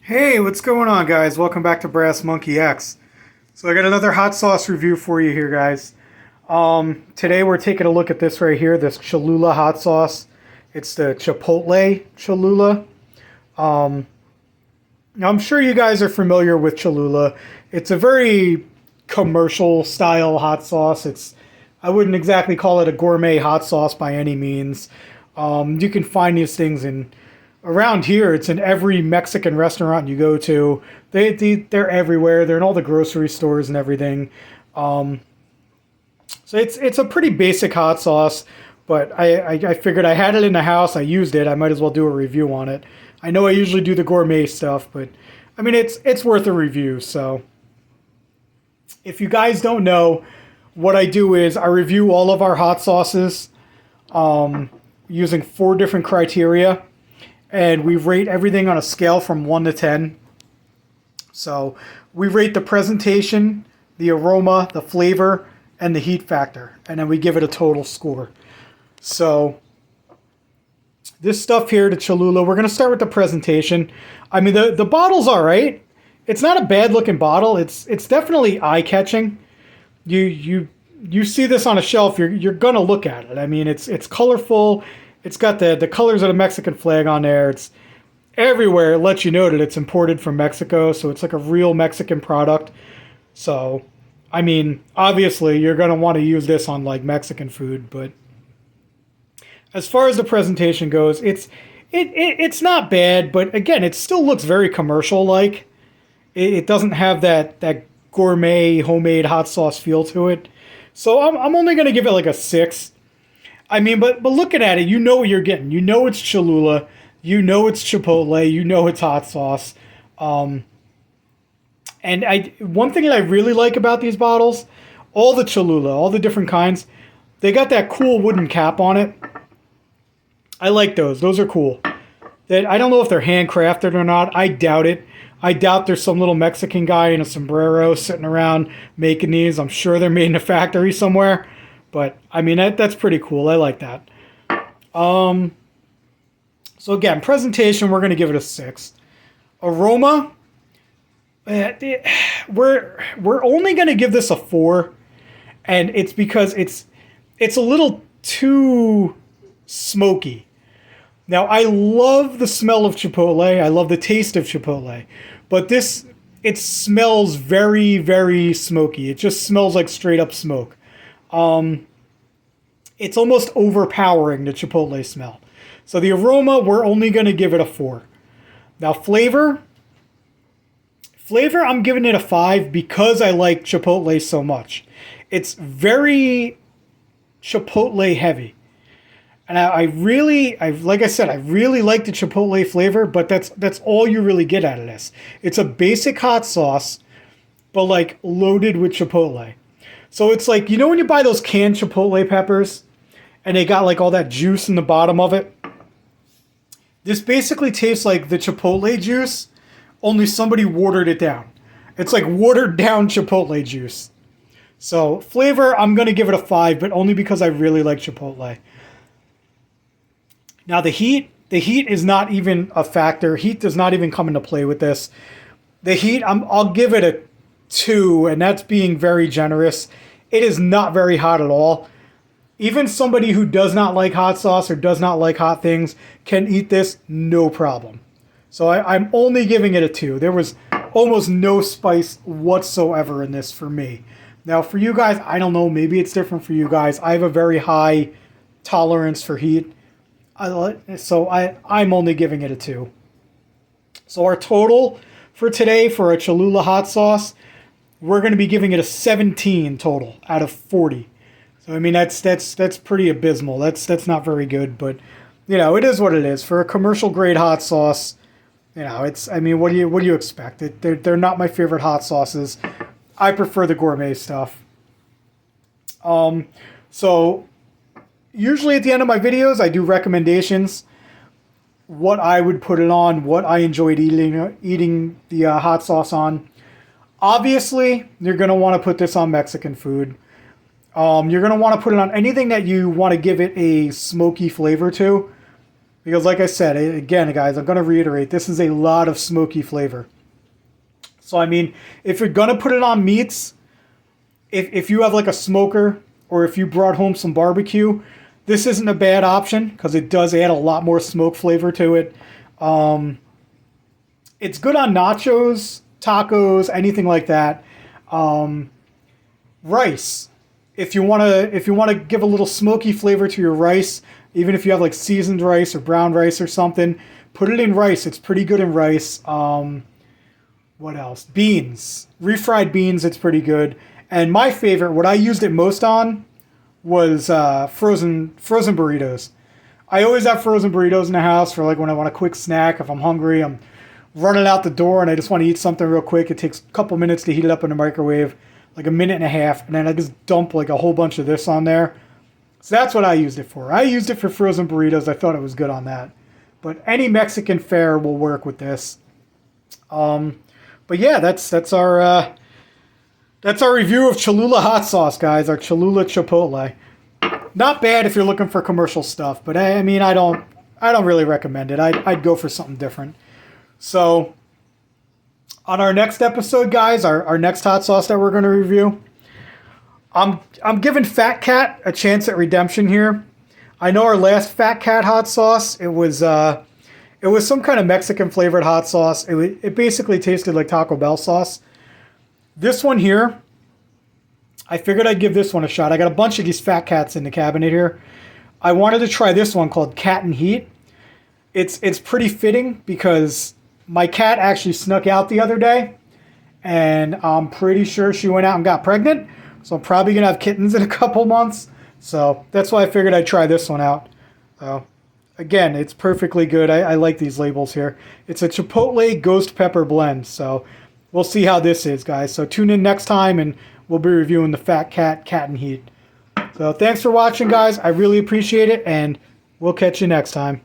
Hey, what's going on, guys? Welcome back to Brass Monkey X. So I got another hot sauce review for you here, guys. Today we're taking a look at this right here, this Cholula hot sauce. It's the Chipotle Cholula. Now I'm sure you guys are familiar with Cholula. It's a very commercial style hot sauce. I wouldn't exactly call it a gourmet hot sauce by any means. You can find these things around here. It's in every Mexican restaurant you go to. They're everywhere. They're in all the grocery stores and everything. So it's a pretty basic hot sauce, but I figured I had it in the house. I used it. I might as well do a review on it. I know I usually do the gourmet stuff, but I mean it's worth a review. So if you guys don't know, what I do is I review all of our hot sauces using 4 different criteria. And we rate everything on a scale from 1 to 10. So we rate the presentation, the aroma, the flavor, and the heat factor. And then we give it a total score. So this stuff here, the Cholula, we're going to start with the presentation. I mean, the bottle's all right. It's not a bad looking bottle. It's definitely eye-catching. You see this on a shelf, you're going to look at it. I mean, it's colorful. It's got the colors of the Mexican flag on there. It's everywhere. It lets you know that it's imported from Mexico, so it's like a real Mexican product. So, I mean, obviously you're going to want to use this on like Mexican food, but as far as the presentation goes, it's not bad, but again, it still looks very commercial-like. It doesn't have that gourmet homemade hot sauce feel to it. So I'm only going to give it like a 6. I mean, but looking at it, you know what you're getting. You know it's Cholula. You know it's Chipotle. You know it's hot sauce. And one thing that I really like about these bottles, all the Cholula, all the different kinds, they got that cool wooden cap on it. I like those. Those are cool. I don't know if they're handcrafted or not. I doubt it. I doubt there's some little Mexican guy in a sombrero sitting around making these. I'm sure they're made in a factory somewhere. But, I mean, that's pretty cool. I like that. So, again, presentation, we're going to give it a 6. Aroma, we're only going to give this a 4. And it's because it's a little too smoky. Now, I love the smell of Chipotle. I love the taste of Chipotle. But it smells very, very smoky. It just smells like straight up smoke. It's almost overpowering, the Chipotle smell. So the aroma, we're only going to give it a 4. Now flavor, I'm giving it a 5 because I like Chipotle so much. It's very Chipotle heavy. And like I said, I really like the Chipotle flavor, but that's all you really get out of this. It's a basic hot sauce, but like loaded with Chipotle. So it's like, you know when you buy those canned Chipotle peppers and they got like all that juice in the bottom of it? This basically tastes like the Chipotle juice, only somebody watered it down. It's like watered down Chipotle juice. So flavor, I'm going to give it a 5, but only because I really like Chipotle. Now the heat is not even a factor. Heat does not even come into play with this. The heat, I'll give it a 2, and that's being very generous. It is not very hot at all. Even somebody who does not like hot sauce or does not like hot things can eat this no problem. So I'm only giving it a 2. There was almost no spice whatsoever in this for me. Now for you guys, I don't know, maybe it's different for you guys. I have a very high tolerance for heat. So I'm only giving it a 2. So our total for today for a Cholula hot sauce, we're going to be giving it a 17 total out of 40. So I mean that's pretty abysmal. That's not very good, but you know, it is what it is. For a commercial grade hot sauce, you know, I mean, what do you expect? They're not my favorite hot sauces. I prefer the gourmet stuff. So usually at the end of my videos, I do recommendations, what I would put it on, what I enjoyed eating the hot sauce on. Obviously, you're going to want to put this on Mexican food. You're going to want to put it on anything that you want to give it a smoky flavor to. Because like I said, again, guys, I'm going to reiterate, this is a lot of smoky flavor. So, I mean, if you're going to put it on meats, if you have like a smoker or if you brought home some barbecue, this isn't a bad option because it does add a lot more smoke flavor to it. It's good on nachos, tacos, anything like that. Rice. If you want to give a little smoky flavor to your rice, even if you have like seasoned rice or brown rice or something, put it in rice. It's pretty good in rice. What else? Beans. Refried beans, it's pretty good. And my favorite, what I used it most on, was frozen burritos. I always have frozen burritos in the house for like when I want a quick snack. If I'm hungry, I'm running out the door and I just want to eat something real quick. It takes a couple minutes to heat it up in the microwave, like a minute and a half, and then I just dump like a whole bunch of this on there. So that's what I used it for. I used it for frozen burritos. I thought it was good on that. But any Mexican fare will work with this. But yeah, that's our review of Cholula Hot Sauce, guys. Our Cholula Chipotle. Not bad if you're looking for commercial stuff, but I mean, I don't really recommend it. I'd go for something different. So, on our next episode, guys, our next hot sauce that we're going to review, I'm giving Fat Cat a chance at redemption here. I know our last Fat Cat hot sauce, it was some kind of Mexican flavored hot sauce. It basically tasted like Taco Bell sauce. This one here, I figured I'd give this one a shot. I got a bunch of these Fat Cats in the cabinet here. I wanted to try this one called Cat and Heat. It's pretty fitting because my cat actually snuck out the other day, and I'm pretty sure she went out and got pregnant. So I'm probably going to have kittens in a couple months. So that's why I figured I'd try this one out. So again, it's perfectly good. I like these labels here. It's a Chipotle Ghost Pepper blend. So we'll see how this is, guys. So tune in next time, and we'll be reviewing the Fat Cat Cat and Heat. So thanks for watching, guys. I really appreciate it, and we'll catch you next time.